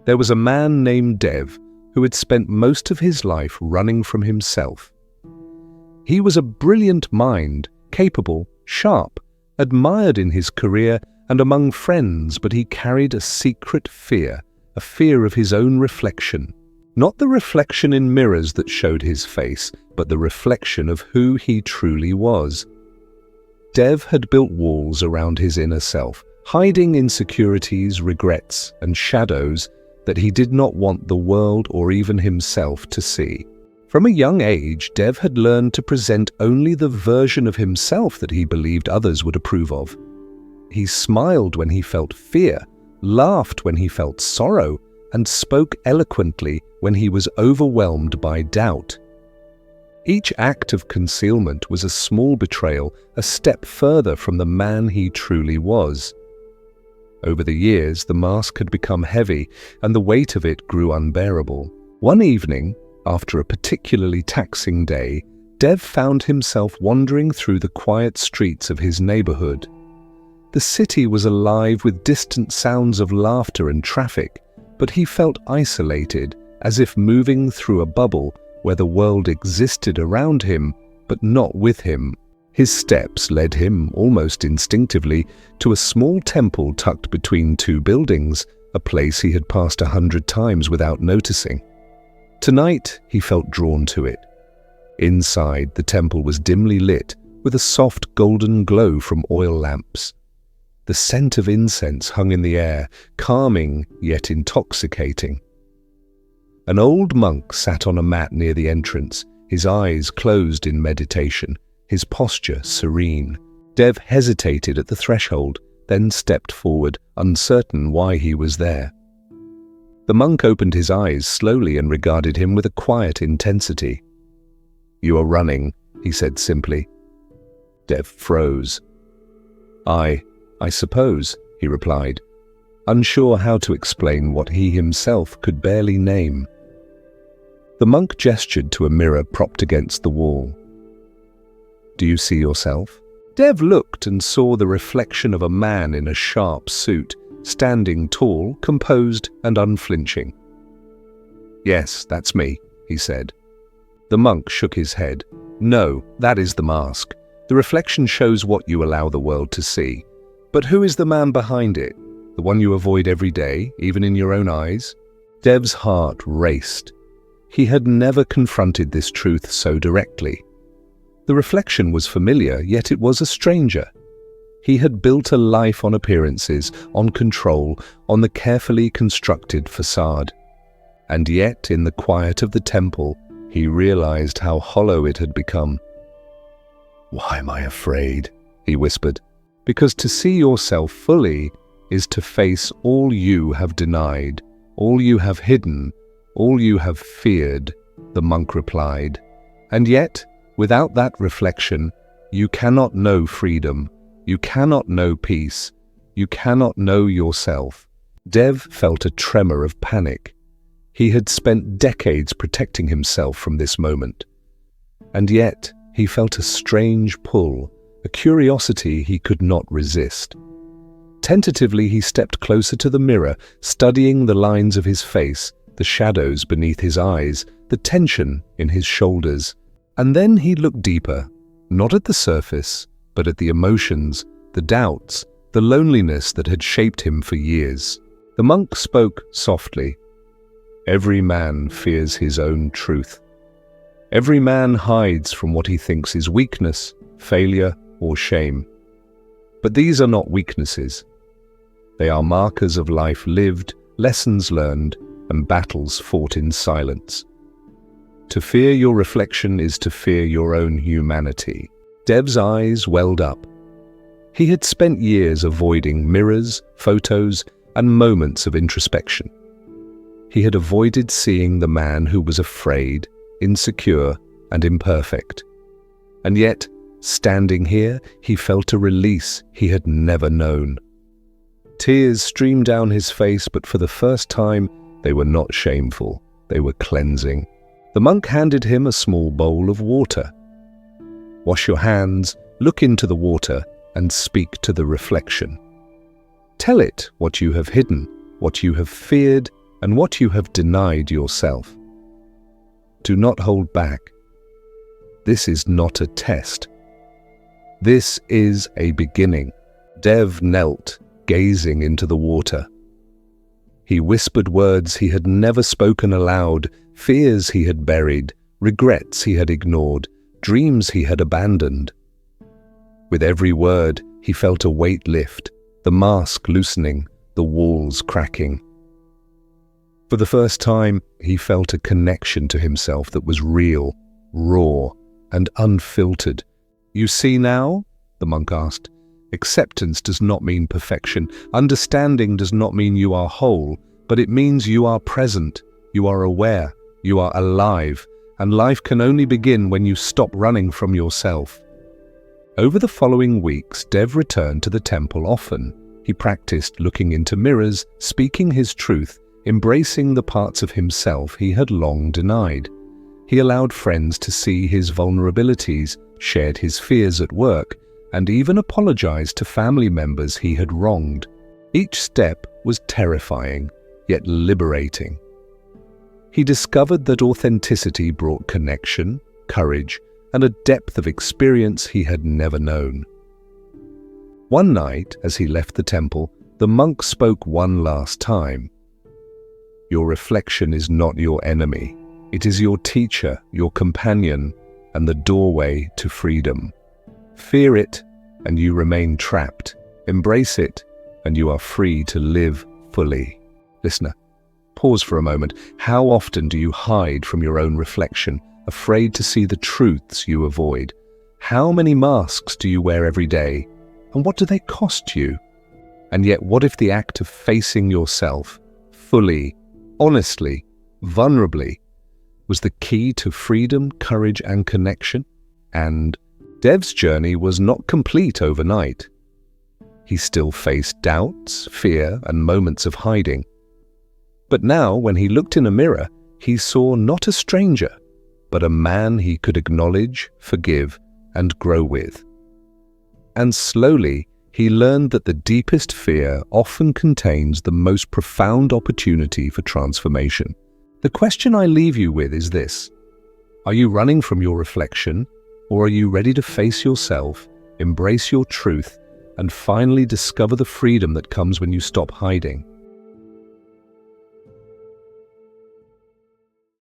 There was a man named Dev who had spent most of his life running from himself. He was a brilliant mind, capable, sharp, admired in his career and among friends, but he carried a secret fear, a fear of his own reflection. Not the reflection in mirrors that showed his face, but the reflection of who he truly was. Dev had built walls around his inner self, hiding insecurities, regrets, and shadows that he did not want the world or even himself to see. From a young age, Dev had learned to present only the version of himself that he believed others would approve of. He smiled when he felt fear, laughed when he felt sorrow, and spoke eloquently when he was overwhelmed by doubt. Each act of concealment was a small betrayal, a step further from the man he truly was. Over the years, the mask had become heavy, and the weight of it grew unbearable. One evening, after a particularly taxing day, Dev found himself wandering through the quiet streets of his neighborhood. The city was alive with distant sounds of laughter and traffic, but he felt isolated, as if moving through a bubble where the world existed around him, but not with him. His steps led him, almost instinctively, to a small temple tucked between two buildings, a place he had passed 100 times without noticing. Tonight, he felt drawn to it. Inside, the temple was dimly lit, with a soft golden glow from oil lamps. The scent of incense hung in the air, calming yet intoxicating. An old monk sat on a mat near the entrance, his eyes closed in meditation, his posture serene. Dev hesitated at the threshold, then stepped forward, uncertain why he was there. The monk opened his eyes slowly and regarded him with a quiet intensity. "You are running," he said simply. Dev froze. I suppose," he replied, unsure how to explain what he himself could barely name. The monk gestured to a mirror propped against the wall. "Do you see yourself?" Dev looked and saw the reflection of a man in a sharp suit, standing tall, composed, and unflinching. "Yes, that's me," he said. The monk shook his head. "No, that is the mask. The reflection shows what you allow the world to see. But who is the man behind it? The one you avoid every day, even in your own eyes?" Dev's heart raced. He had never confronted this truth so directly. The reflection was familiar, yet it was a stranger. He had built a life on appearances, on control, on the carefully constructed facade. And yet, in the quiet of the temple, he realized how hollow it had become. "Why am I afraid?" he whispered. "Because to see yourself fully is to face all you have denied, all you have hidden, all you have feared," the monk replied. "And yet, without that reflection, you cannot know freedom, you cannot know peace, you cannot know yourself." Dev felt a tremor of panic. He had spent decades protecting himself from this moment. And yet, he felt a strange pull, a curiosity he could not resist. Tentatively, he stepped closer to the mirror, studying the lines of his face, the shadows beneath his eyes, the tension in his shoulders. And then he looked deeper, not at the surface, but at the emotions, the doubts, the loneliness that had shaped him for years. The monk spoke softly. "Every man fears his own truth. Every man hides from what he thinks is weakness, failure, or shame. But these are not weaknesses. They are markers of life lived, lessons learned, and battles fought in silence. To fear your reflection is to fear your own humanity." Dev's eyes welled up. He had spent years avoiding mirrors, photos, and moments of introspection. He had avoided seeing the man who was afraid, insecure, and imperfect. And yet, standing here, he felt a release he had never known. Tears streamed down his face, but for the first time, they were not shameful. They were cleansing. The monk handed him a small bowl of water. "Wash your hands, look into the water, and speak to the reflection. Tell it what you have hidden, what you have feared, and what you have denied yourself. Do not hold back. This is not a test. This is a beginning. Dev knelt, gazing into the water. He whispered words he had never spoken aloud, fears he had buried, regrets he had ignored, dreams he had abandoned. With every word, he felt a weight lift, the mask loosening, the walls cracking. For the first time, he felt a connection to himself that was real, raw, and unfiltered. "You see now?" the monk asked. "Acceptance does not mean perfection. Understanding does not mean you are whole, but it means you are present, you are aware, you are alive, and life can only begin when you stop running from yourself." Over the following weeks, Dev returned to the temple often. He practiced looking into mirrors, speaking his truth, embracing the parts of himself he had long denied. He allowed friends to see his vulnerabilities, shared his fears at work, and even apologized to family members he had wronged. Each step was terrifying, yet liberating. He discovered that authenticity brought connection, courage, and a depth of experience he had never known. One night, as he left the temple, the monk spoke one last time. "Your reflection is not your enemy. It is your teacher, your companion, and the doorway to freedom. Fear it, and you remain trapped. Embrace it, and you are free to live fully." Listener, pause for a moment. How often do you hide from your own reflection, afraid to see the truths you avoid? How many masks do you wear every day? And what do they cost you? And yet, what if the act of facing yourself fully, honestly, vulnerably, was the key to freedom, courage, and connection? And Dev's journey was not complete overnight. He still faced doubts, fear, and moments of hiding. But now, when he looked in a mirror, he saw not a stranger, but a man he could acknowledge, forgive, and grow with. And slowly, he learned that the deepest fear often contains the most profound opportunity for transformation. The question I leave you with is this: are you running from your reflection, or are you ready to face yourself, embrace your truth, and finally discover the freedom that comes when you stop hiding?